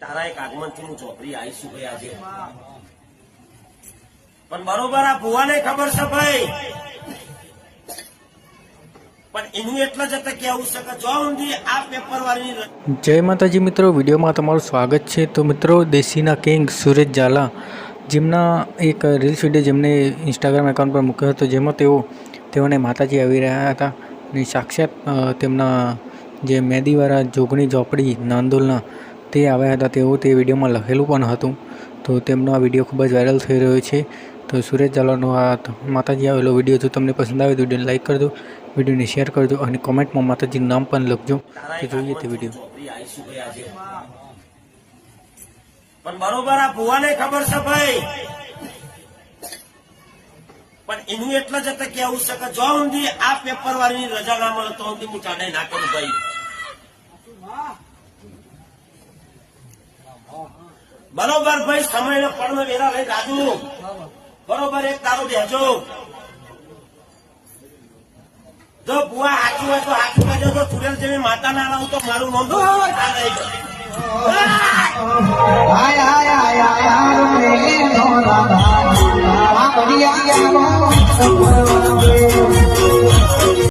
તારા એક આગમનથી હું ચોપડી આવીશું ભાઈ આજે. પણ બરોબર આ ભુવાને ખબર છે ભાઈ, પણ એનું એટલે જ કેવું છે કે જો ઊંધી આ પેપર વાળી. જય માતાજી મિત્રો, વિડીયોમાં તમારું સ્વાગત છે. તો મિત્રો, દેશીના કિંગ સુરેશ ઝાલા જેમના એક રીલ્સ વિડીયો જેમને ઇન્સ્ટાગ્રામ એકાઉન્ટ પર મૂક્યો હતો, જેમાં તેઓને માતાજી આવી રહ્યા હતા અને સાક્ષાત તેમના જે મેદીવાળા જોગણી ઝોપડી નાંદોલના તે આવ્યા હતા તેવું તે વિડીયોમાં લખેલું પણ હતું. તો તેમનો આ વિડીયો ખૂબ જ વાયરલ થઈ રહ્યો છે. તો સુરેશ ઝાલાનો આ માતાજી આવેલો વિડીયો જો તમને પસંદ આવે તો વિડીયોને લાઈક કરજો, વિડીયોને શેર કરજો અને કોમેન્ટમાં માતાજીનું નામ પણ લખજો. તો જોઈએ તે વિડીયો. પણ બરોબર આ ભુવાને ખબર છે ભાઈ, પણ એનું એટલે જ કેવું છે કે જો ઊંધી આ પેપર વાળી રજા ના મળે તો ઊંધી હું ચાલે ના કરું ભાઈ. બરોબર ભાઈ, સમય પણ વેરા લઈ રાજુ બરોબર એક તારો બેજો. જો બુઆ સાચું હોય તો સાચું કહેજો, જો ચુડેલ જેવી માતા ના લાવું તો મારું નામ તો હાય